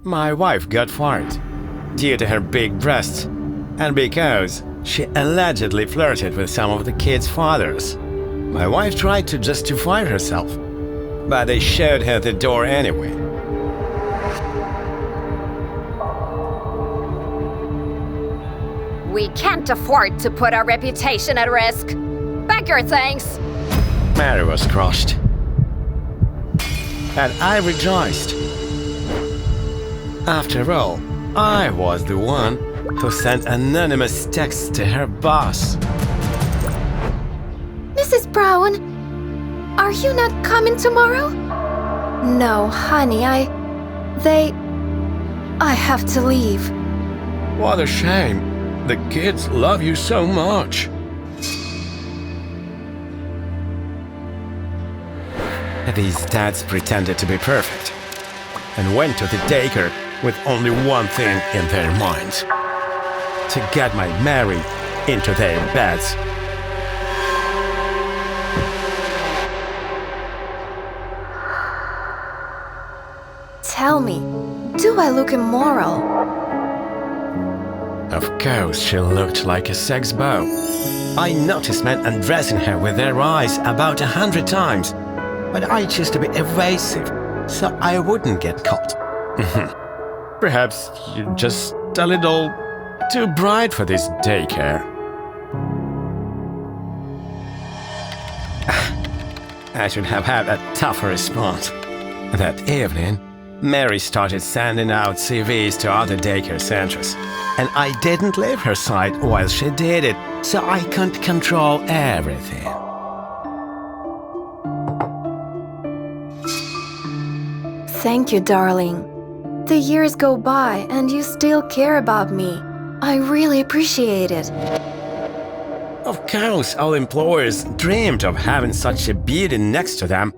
my wife got fired due to her big breasts and because she allegedly flirted with some of the kids' fathers. My wife tried to justify herself, but they showed her the door anyway. We can't afford to put our reputation at risk. Pack your things. Mary was crushed, and I rejoiced. After all, I was the one who sent anonymous texts to her boss. Mrs. Brown, are you not coming tomorrow? No, honey, I have to leave. What a shame. The kids love you so much. These dads pretended to be perfect and went to the daycare with only one thing in their minds: to get my Mary into their beds. Tell me, do I look immoral? Of course, she looked like a sex beau. I noticed men undressing her with their eyes about 100 times, but I chose to be evasive so I wouldn't get caught. Perhaps you're just a little too bright for this daycare. I should have had a tougher response. That evening, Mary started sending out CVs to other daycare centers, and I didn't leave her side while she did it, so I couldn't control everything. Thank you, darling. The years go by and you still care about me. I really appreciate it. Of course, all employers dreamed of having such a beauty next to them,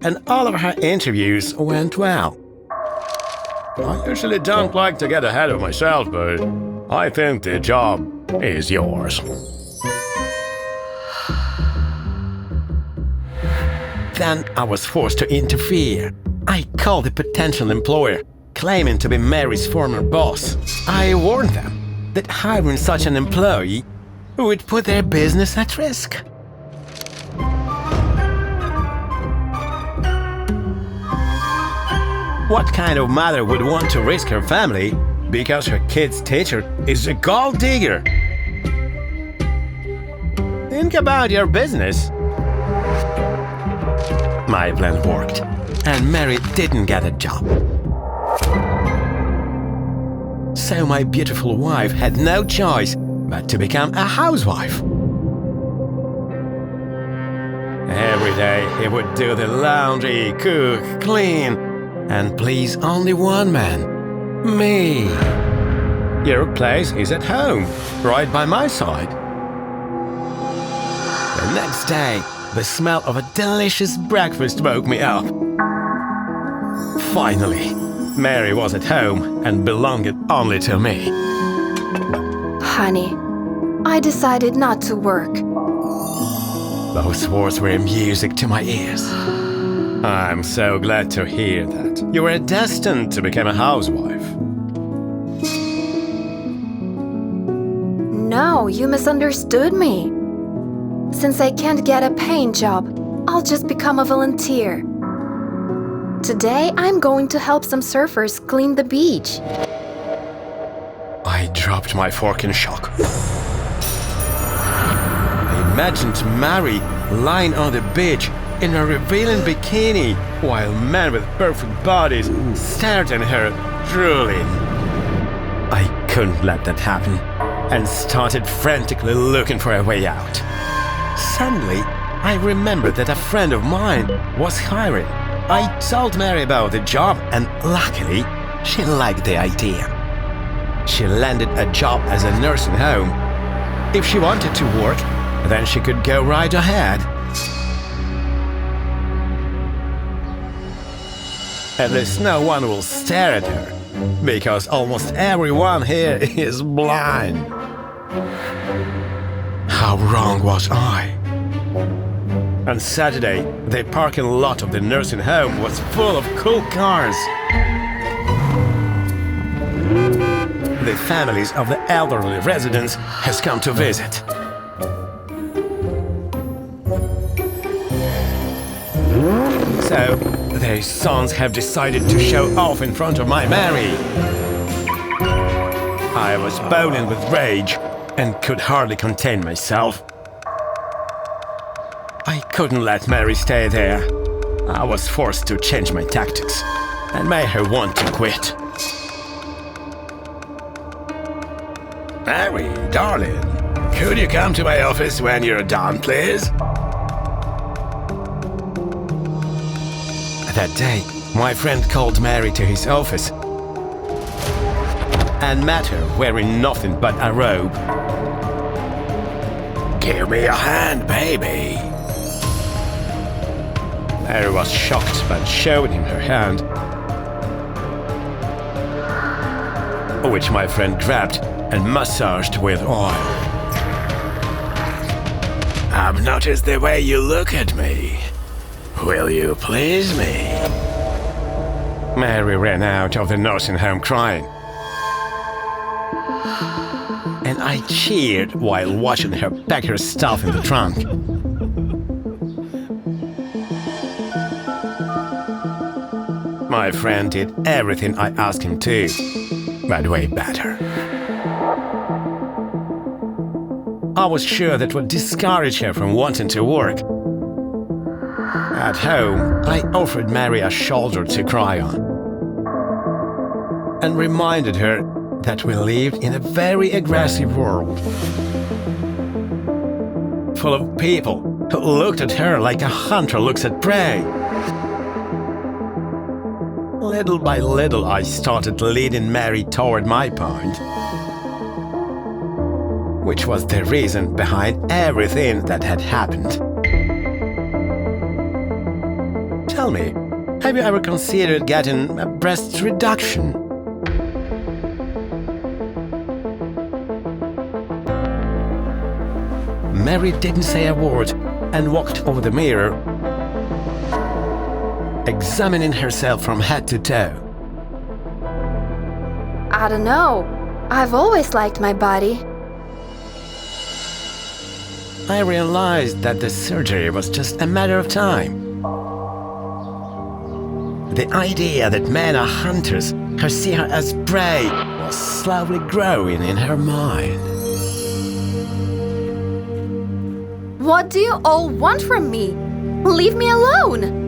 and all of her interviews went well. I usually don't like to get ahead of myself, but I think the job is yours. Then I was forced to interfere. I called the potential employer, claiming to be Mary's former boss. I warned them that hiring such an employee would put their business at risk. What kind of mother would want to risk her family because her kid's teacher is a gold digger? Think about your business. My plan worked, and Mary didn't get a job. So my beautiful wife had no choice but to become a housewife. Every day he would do the laundry, cook, clean, and please only one man: me. Your place is at home, right by my side. The next day, the smell of a delicious breakfast woke me up. Finally, Mary was at home and belonged only to me. Honey, I decided not to work. Those words were music to my ears. I'm so glad to hear that. You were destined to become a housewife. No, you misunderstood me. Since I can't get a paying job, I'll just become a volunteer. Today, I'm going to help some surfers clean the beach. I dropped my fork in shock. I imagined Mary lying on the beach in a revealing bikini while men with perfect bodies stared at her, drooling. I couldn't let that happen and started frantically looking for a way out. Suddenly, I remembered that a friend of mine was hiring. I told Mary about the job, and luckily, she liked the idea. She landed a job as a nursing home. If she wanted to work, then she could go right ahead. At least no one will stare at her, because almost everyone here is blind. How wrong was I? On Saturday, the parking lot of the nursing home was full of cool cars. the families of the elderly residents has come to visit. So, their sons have decided to show off in front of my Mary. I was boiling with rage and could hardly contain myself. I couldn't let Mary stay there. I was forced to change my tactics and made her want to quit. Mary, darling, could you come to my office when you're done, please? That day, my friend called Mary to his office and met her wearing nothing but a robe. Give me a hand, baby. Mary was shocked but showed him her hand, which my friend grabbed and massaged with oil. I've noticed the way you look at me. Will you please me? Mary ran out of the nursing home crying. And I cheered while watching her pack her stuff in the trunk. My friend did everything I asked him to, but way better. I was sure that would discourage her from wanting to work. At home, I offered Mary a shoulder to cry on and reminded her that we lived in a very aggressive world, full of people who looked at her like a hunter looks at prey. Little by little, I started leading Mary toward my point, which was the reason behind everything that had happened. Tell me, have you ever considered getting a breast reduction? Mary didn't say a word and walked over the mirror, examining herself from head to toe. I don't know. I've always liked my body. I realized that the surgery was just a matter of time. The idea that men are hunters who see her as prey was slowly growing in her mind. What do you all want from me? Leave me alone!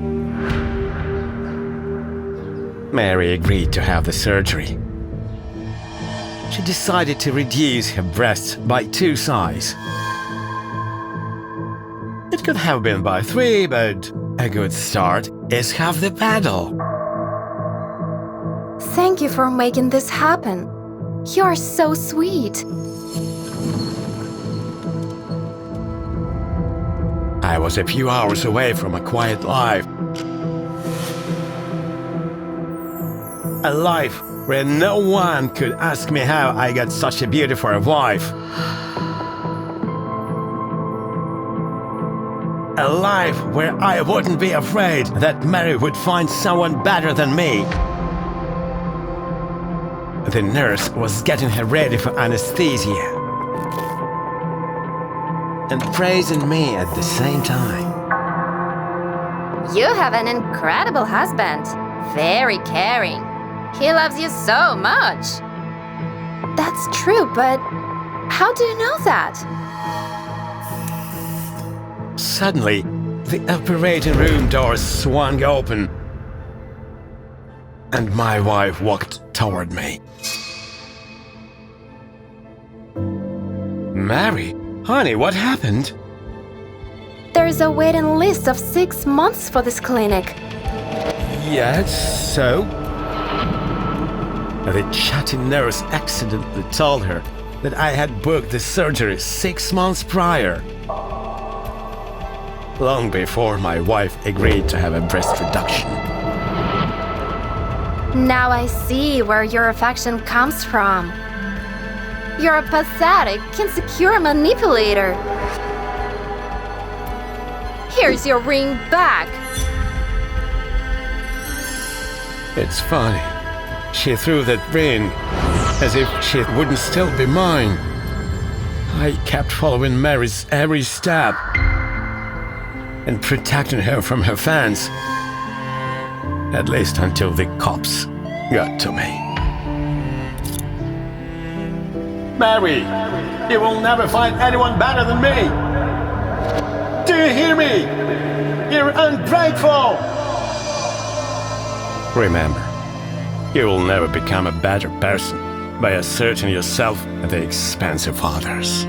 Mary agreed to have the surgery. She decided to reduce her breasts by 2 sizes. It could have been by 3, but a good start is half the battle. Thank you for making this happen. You're so sweet. I was a few hours away from a quiet life. A life where no one could ask me how I got such a beautiful wife. A life where I wouldn't be afraid that Mary would find someone better than me. The nurse was getting her ready for anesthesia and praising me at the same time. You have an incredible husband. Very caring. He loves you so much. That's true, but how do you know that? Suddenly, the operating room doors swung open, and my wife walked toward me. Mary, honey, what happened? There's a waiting list of 6 months for this clinic. Yes, so? The chatty nurse accidentally told her that I had booked the surgery 6 months prior, long before my wife agreed to have a breast reduction. Now I see where your affection comes from. You're a pathetic, insecure manipulator. Here's your ring back. It's funny. She threw that ring as if she wouldn't still be mine. I kept following Mary's every step and protecting her from her fans, at least until the cops got to me. Mary, you will never find anyone better than me. Do you hear me? You're ungrateful. Remember, you will never become a better person by asserting yourself at the expense of others.